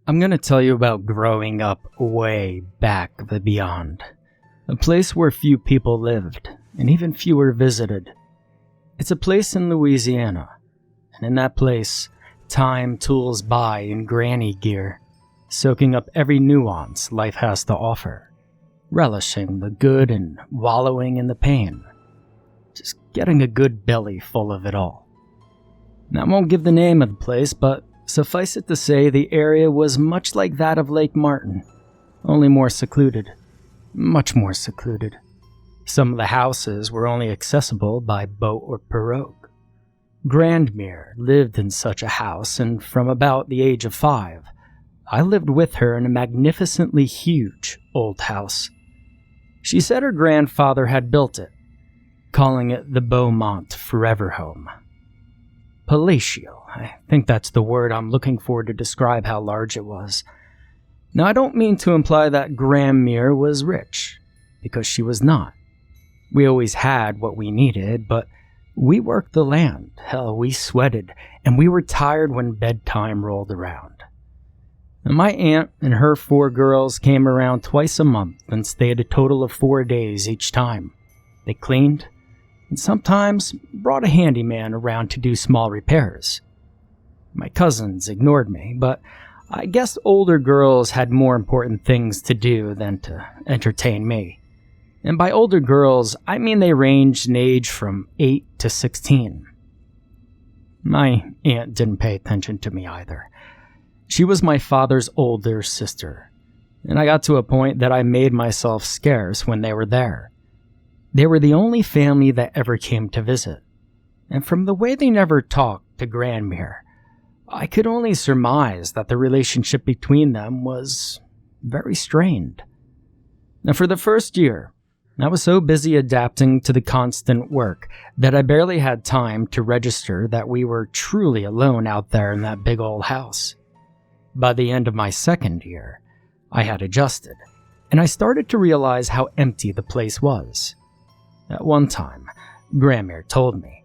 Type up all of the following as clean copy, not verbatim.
I'm gonna tell you about growing up way back of the beyond. A place where few people lived, and even fewer visited. It's a place in Louisiana, and in that place, time tools by in granny gear, soaking up every nuance life has to offer, relishing the good and wallowing in the pain, just getting a good belly full of it all. And I won't give the name of the place, but suffice it to say the area was much like that of Lake Martin, only more secluded, much more secluded. Some of the houses were only accessible by boat or pirogue. Grandmere lived in such a house, and from about the age of 5, I lived with her in a magnificently huge old house. She said her grandfather had built it, calling it the Beaumont Forever Home. Palatial, I think that's the word I'm looking for to describe how large it was. Now, I don't mean to imply that Grandmere was rich, because she was not. We always had what we needed, but we worked the land. Hell, we sweated, and we were tired when bedtime rolled around. And my aunt and her 4 girls came around twice a month and stayed a total of 4 days each time. They cleaned, and sometimes brought a handyman around to do small repairs. My cousins ignored me, but I guess older girls had more important things to do than to entertain me. And by older girls, I mean they ranged in age from 8 to 16. My aunt didn't pay attention to me either. She was my father's older sister, and I got to a point that I made myself scarce when they were there. They were the only family that ever came to visit, and from the way they never talked to Grandmere, I could only surmise that the relationship between them was very strained. Now, for the first year, I was so busy adapting to the constant work that I barely had time to register that we were truly alone out there in that big old house. By the end of my second year, I had adjusted, and I started to realize how empty the place was. At one time, Grandmere told me,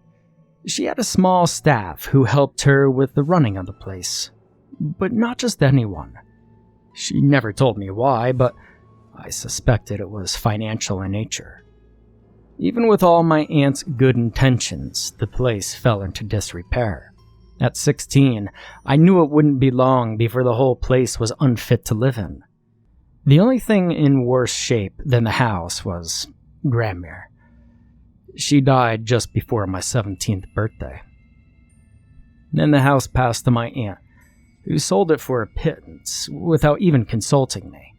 she had a small staff who helped her with the running of the place, but not just anyone. She never told me why, but I suspected it was financial in nature. Even with all my aunt's good intentions, the place fell into disrepair. At 16, I knew it wouldn't be long before the whole place was unfit to live in. The only thing in worse shape than the house was Grandmere. She died just before my 17th birthday. Then the house passed to my aunt, who sold it for a pittance without even consulting me.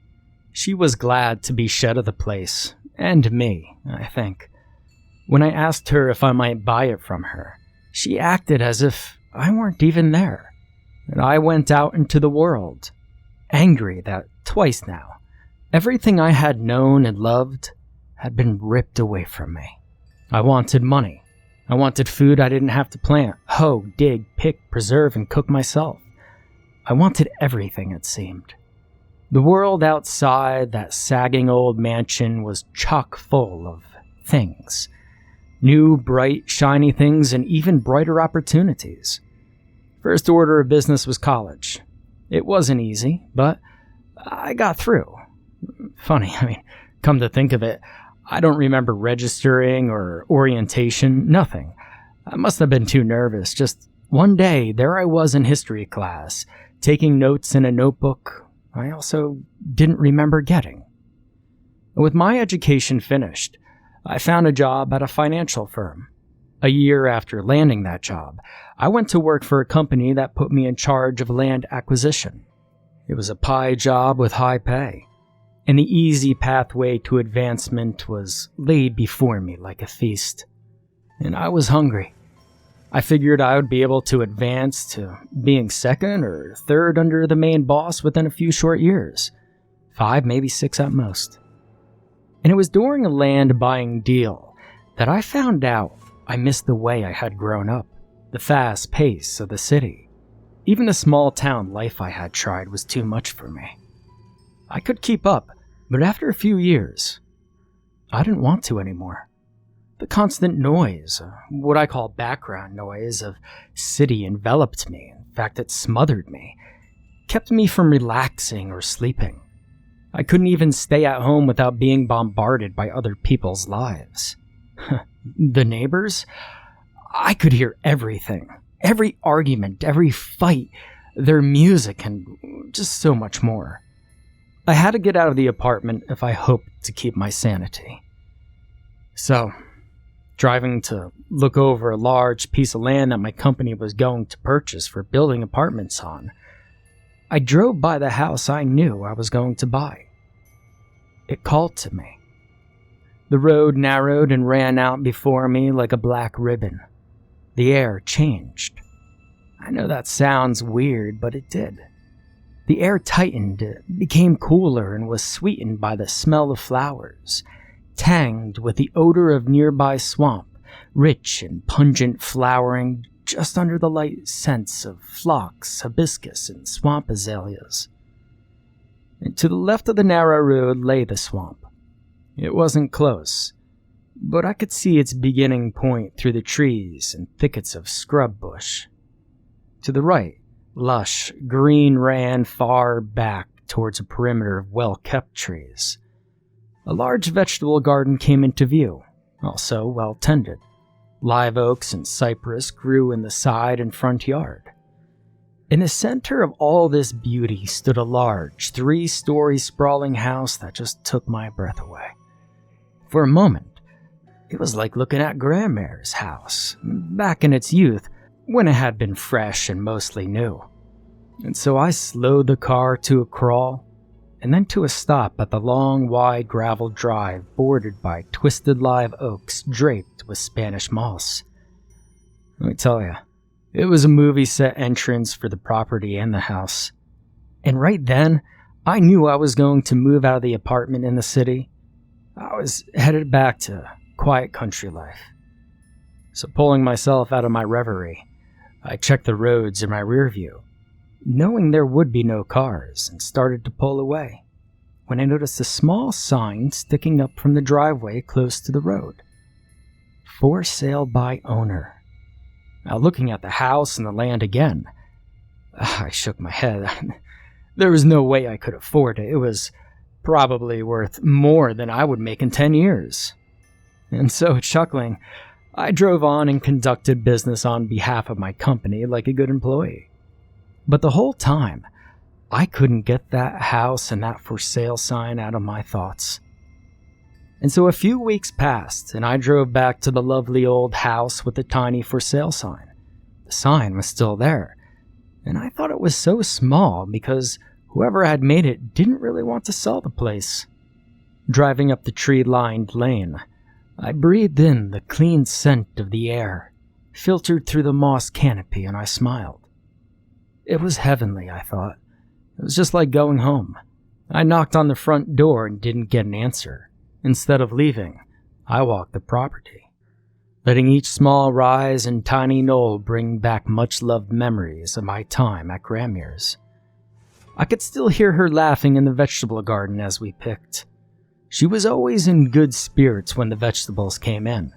She was glad to be shed of the place, and me, I think. When I asked her if I might buy it from her, she acted as if I weren't even there, and I went out into the world, angry that twice now, everything I had known and loved had been ripped away from me. I wanted money. I wanted food I didn't have to plant, hoe, dig, pick, preserve, and cook myself. I wanted everything, it seemed. The world outside that sagging old mansion was chock full of things. New, bright, shiny things, and even brighter opportunities. First order of business was college. It wasn't easy, but I got through. Funny, come to think of it, I don't remember registering or orientation, nothing. I must have been too nervous. Just one day, there I was in history class, taking notes in a notebook I also didn't remember getting. With my education finished, I found a job at a financial firm. A year after landing that job, I went to work for a company that put me in charge of land acquisition. It was a pie job with high pay, and the easy pathway to advancement was laid before me like a feast. And I was hungry. I figured I would be able to advance to being second or third under the main boss within a few short years. 5, maybe 6 at most. And it was during a land buying deal that I found out I missed the way I had grown up, the fast pace of the city. Even the small town life I had tried was too much for me. I could keep up, but after a few years, I didn't want to anymore. The constant noise, what I call background noise of city enveloped me. In fact, it smothered me. kept me from relaxing or sleeping. I couldn't even stay at home without being bombarded by other people's lives. The neighbors? I could hear everything. Every argument, every fight, their music, and just so much more. I had to get out of the apartment if I hoped to keep my sanity. So, driving to look over a large piece of land that my company was going to purchase for building apartments on, I drove by the house I knew I was going to buy. It called to me. The road narrowed and ran out before me like a black ribbon. The air changed. I know that sounds weird, but it did. The air tightened, it became cooler, and was sweetened by the smell of flowers, tanged with the odor of nearby swamp, rich and pungent flowering just under the light scents of phlox, hibiscus, and swamp azaleas. And to the left of the narrow road lay the swamp. It wasn't close, but I could see its beginning point through the trees and thickets of scrub bush. To the right, lush green ran far back towards a perimeter of well-kept trees. A large vegetable garden came into view, also well-tended. Live oaks and cypress grew in the side and front yard. In the center of all this beauty stood a large, 3-story sprawling house that just took my breath away. For a moment, it was like looking at Grandma's house, back in its youth, when it had been fresh and mostly new. And so I slowed the car to a crawl, and then to a stop at the long, wide gravel drive bordered by twisted live oaks draped with Spanish moss. Let me tell you, it was a movie set entrance for the property and the house. And right then, I knew I was going to move out of the apartment in the city. I was headed back to quiet country life. So pulling myself out of my reverie, I checked the roads in my rear view, knowing there would be no cars, and started to pull away, when I noticed a small sign sticking up from the driveway close to the road. For sale by owner. Now, looking at the house and the land again, I shook my head. There was no way I could afford it. It was probably worth more than I would make in 10 years. And so, chuckling, I drove on and conducted business on behalf of my company like a good employee. But the whole time, I couldn't get that house and that for sale sign out of my thoughts. And so a few weeks passed, and I drove back to the lovely old house with the tiny for sale sign. The sign was still there, and I thought it was so small because whoever had made it didn't really want to sell the place. Driving up the tree-lined lane, I breathed in the clean scent of the air, filtered through the moss canopy, and I smiled. It was heavenly, I thought. It was just like going home. I knocked on the front door and didn't get an answer. Instead of leaving, I walked the property, letting each small rise and tiny knoll bring back much-loved memories of my time at Grandma's. I could still hear her laughing in the vegetable garden as we picked. She was always in good spirits when the vegetables came in.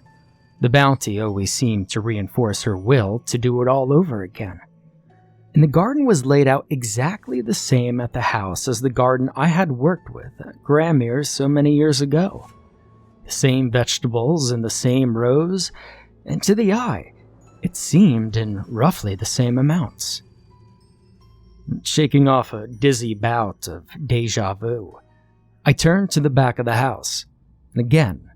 The bounty always seemed to reinforce her will to do it all over again. And the garden was laid out exactly the same at the house as the garden I had worked with at Grandma's so many years ago. The same vegetables in the same rows, and to the eye, it seemed in roughly the same amounts. Shaking off a dizzy bout of déjà vu, I turned to the back of the house, and again,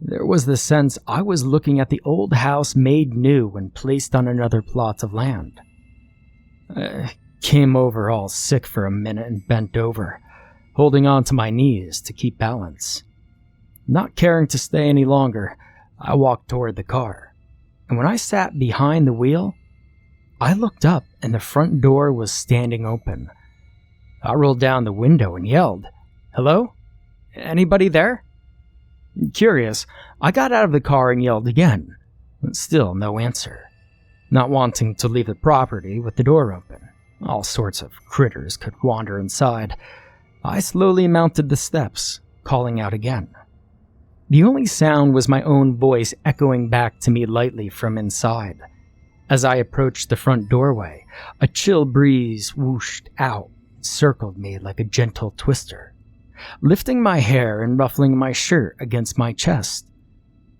there was the sense I was looking at the old house made new and placed on another plot of land. I came over all sick for a minute and bent over, holding on to my knees to keep balance. Not caring to stay any longer, I walked toward the car, and when I sat behind the wheel, I looked up and the front door was standing open. I rolled down the window and yelled, "Hello? Anybody there?" Curious, I got out of the car and yelled again, but still no answer. Not wanting to leave the property with the door open, all sorts of critters could wander inside, I slowly mounted the steps, calling out again. The only sound was my own voice echoing back to me lightly from inside. As I approached the front doorway, a chill breeze whooshed out, circled me like a gentle twister, lifting my hair and ruffling my shirt against my chest.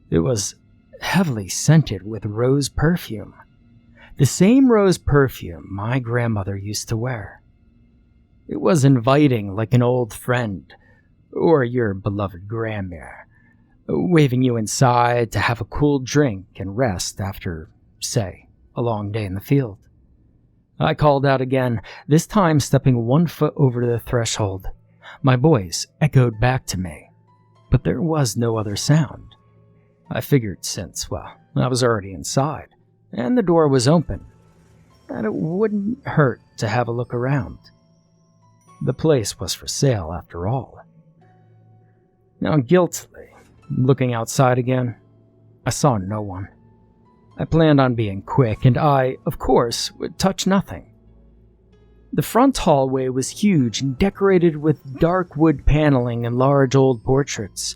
It was heavily scented with rose perfume, the same rose perfume my grandmother used to wear. It was inviting, like an old friend, or your beloved grandmere, waving you inside to have a cool drink and rest after, say, a long day in the field. I called out again, this time stepping 1 foot over the threshold. My voice echoed back to me, but there was no other sound. I figured since, well, I was already inside, and the door was open, that it wouldn't hurt to have a look around. The place was for sale after all. Now, guiltily, looking outside again, I saw no one. I planned on being quick, and I, of course, would touch nothing. The front hallway was huge and decorated with dark wood paneling and large old portraits.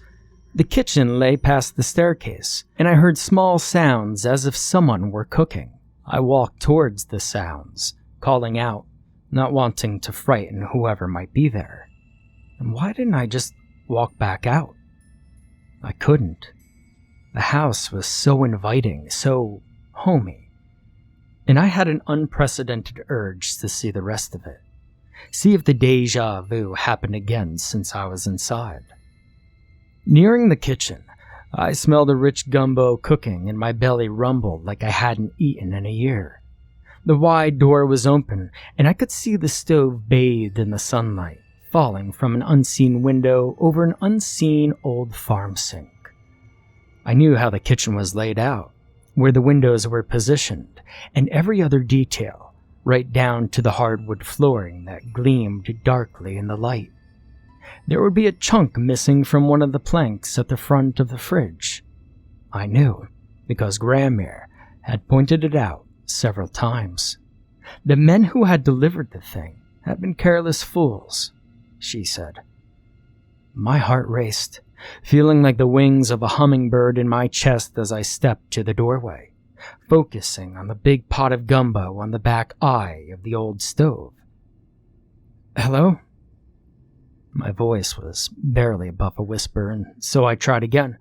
The kitchen lay past the staircase, and I heard small sounds as if someone were cooking. I walked towards the sounds, calling out, not wanting to frighten whoever might be there. And why didn't I just walk back out? I couldn't. The house was so inviting, so homey. And I had an unprecedented urge to see the rest of it. See if the déjà vu happened again since I was inside. Nearing the kitchen, I smelled a rich gumbo cooking and my belly rumbled like I hadn't eaten in a year. The wide door was open and I could see the stove bathed in the sunlight, falling from an unseen window over an unseen old farm sink. I knew how the kitchen was laid out, where the windows were positioned, and every other detail, right down to the hardwood flooring that gleamed darkly in the light. There would be a chunk missing from one of the planks at the front of the fridge. I knew, because Grandmere had pointed it out several times. The men who had delivered the thing had been careless fools, she said. My heart raced, feeling like the wings of a hummingbird in my chest as I stepped to the doorway, focusing on the big pot of gumbo on the back eye of the old stove. Hello? My voice was barely above a whisper, and so I tried again.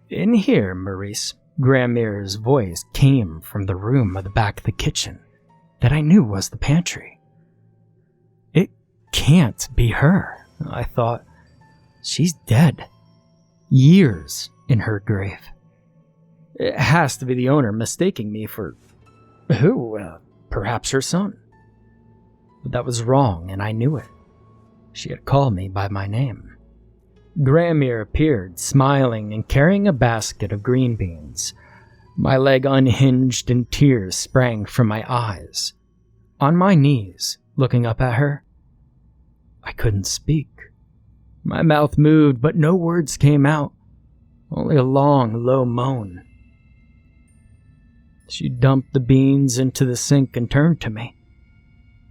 In here, Maurice. Grandmere's voice came from the room at the back of the kitchen that I knew was the pantry. It can't be her, I thought. She's dead. Years in her grave. It has to be the owner mistaking me for... who? Perhaps her son. But that was wrong, and I knew it. She had called me by my name. Grandmere appeared, smiling and carrying a basket of green beans. My leg unhinged and tears sprang from my eyes. On my knees, looking up at her, I couldn't speak. My mouth moved, but no words came out, only a long, low moan. She dumped the beans into the sink and turned to me.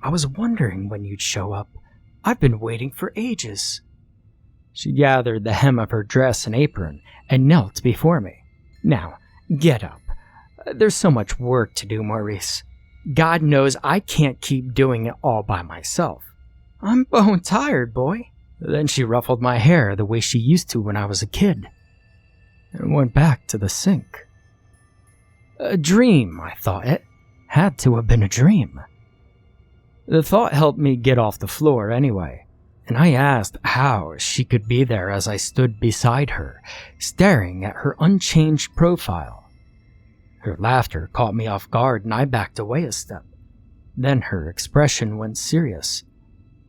I was wondering when you'd show up. I've been waiting for ages. She gathered the hem of her dress and apron and knelt before me. Now, get up. There's so much work to do, Maurice. God knows I can't keep doing it all by myself. I'm bone tired, boy. Then she ruffled my hair the way she used to when I was a kid, and went back to the sink. A dream, I thought. It had to have been a dream. The thought helped me get off the floor anyway, and I asked how she could be there as I stood beside her, staring at her unchanged profile. Her laughter caught me off guard and I backed away a step. Then her expression went serious.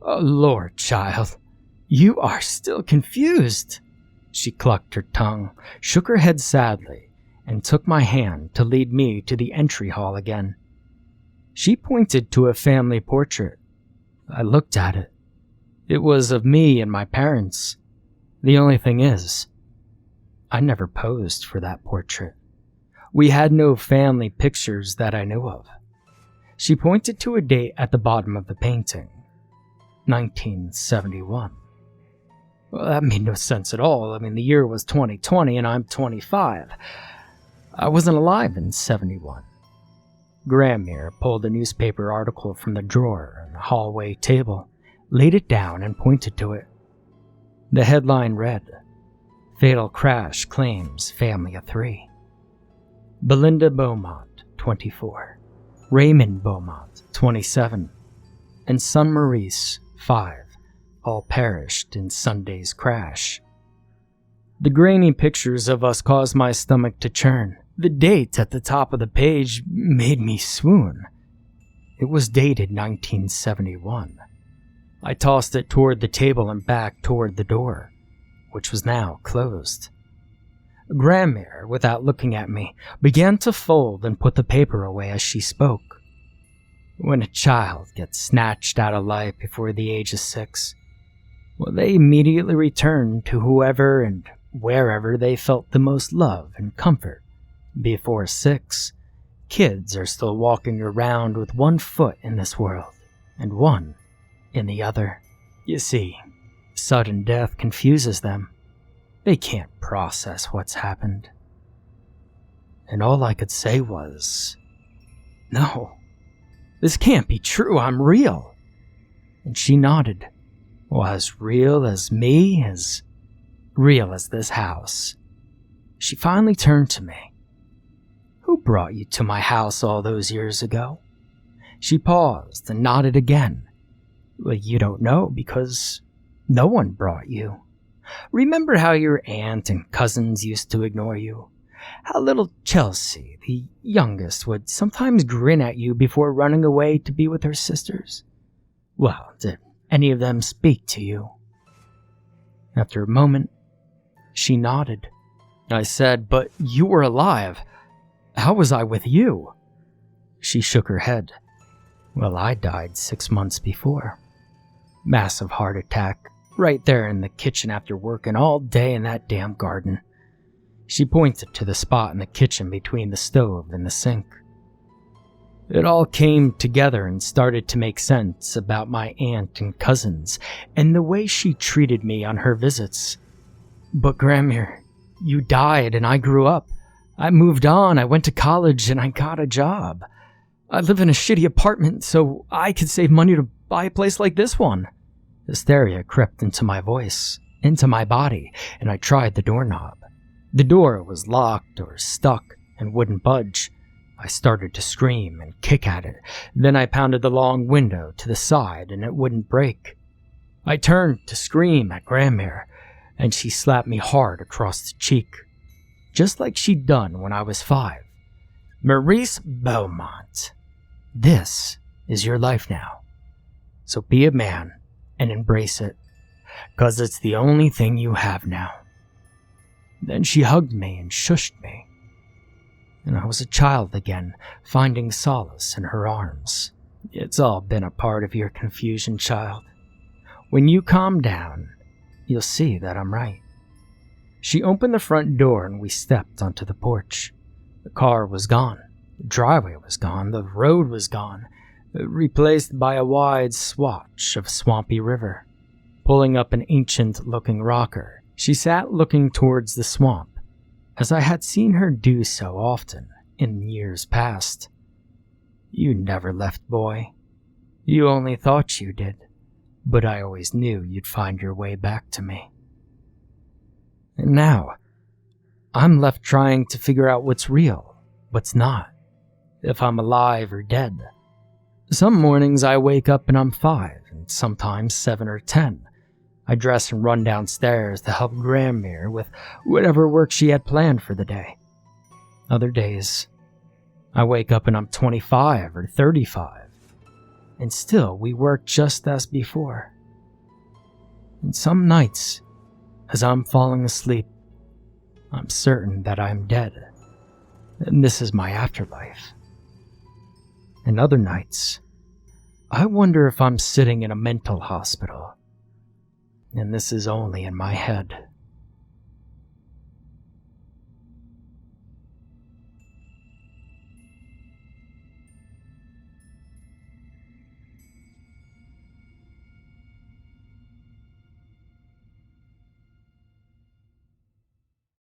Oh, Lord, child, you are still confused. She clucked her tongue, shook her head sadly, and took my hand to lead me to the entry hall again. She pointed to a family portrait. I looked at it. It was of me and my parents. The only thing is, I never posed for that portrait. We had no family pictures that I knew of. She pointed to a date at the bottom of the painting. 1971. Well, that made no sense at all. I mean, the year was 2020 and I'm 25. I wasn't alive in 71. Grammer pulled a newspaper article from the drawer on the hallway table, laid it down, and pointed to it. The headline read, "Fatal Crash Claims Family of 3. Belinda Beaumont, 24. Raymond Beaumont, 27. And son Maurice, 5. All perished in Sunday's crash." The grainy pictures of us caused my stomach to churn. The date at the top of the page made me swoon. It was dated 1971. I tossed it toward the table and back toward the door, which was now closed. Grammer, without looking at me, began to fold and put the paper away as she spoke. When a child gets snatched out of life before the age of 6, well, they immediately return to whoever and wherever they felt the most love and comfort. Before 6, kids are still walking around with one foot in this world and one in the other. You see, sudden death confuses them. They can't process what's happened. And all I could say was, "No, this can't be true, I'm real." And she nodded. "Well, as real as me, as real as this house." She finally turned to me. "Who brought you to my house all those years ago?" She paused and nodded again. "Well, you don't know because no one brought you. Remember how your aunt and cousins used to ignore you? How little Chelsea, the youngest, would sometimes grin at you before running away to be with her sisters? Well, did any of them speak to you?" After a moment, she nodded. I said, "But you were alive. How was I with you?" She shook her head. "Well, I died 6 months before. Massive heart attack, right there in the kitchen after working all day in that damn garden." She pointed to the spot in the kitchen between the stove and the sink. It all came together and started to make sense about my aunt and cousins and the way she treated me on her visits. "But Grammer, you died and I grew up. I moved on, I went to college, and I got a job. I live in a shitty apartment so I could save money to buy a place like this one." Hysteria crept into my voice, into my body, and I tried the doorknob. The door was locked or stuck and wouldn't budge. I started to scream and kick at it. Then I pounded the long window to the side and it wouldn't break. I turned to scream at Grammer, and she slapped me hard across the cheek, just like she'd done when I was 5. "Maurice Beaumont, this is your life now. So be a man and embrace it, 'cause it's the only thing you have now." Then she hugged me and shushed me, and I was a child again, finding solace in her arms. It's all been a part of your confusion, child. When you calm down, you'll see that I'm right. She opened the front door and we stepped onto the porch. The car was gone. The driveway was gone. The road was gone, replaced by a wide swatch of swampy river. Pulling up an ancient-looking rocker, she sat looking towards the swamp, as I had seen her do so often in years past. "You never left, boy. You only thought you did, but I always knew you'd find your way back to me." And now, I'm left trying to figure out what's real, what's not, if I'm alive or dead. Some mornings I wake up and I'm 5, and sometimes 7 or 10. I dress and run downstairs to help Grammer with whatever work she had planned for the day. Other days, I wake up and I'm 25 or 35, and still we work just as before. And some nights, as I'm falling asleep, I'm certain that I'm dead, and this is my afterlife. And other nights, I wonder if I'm sitting in a mental hospital, and this is only in my head.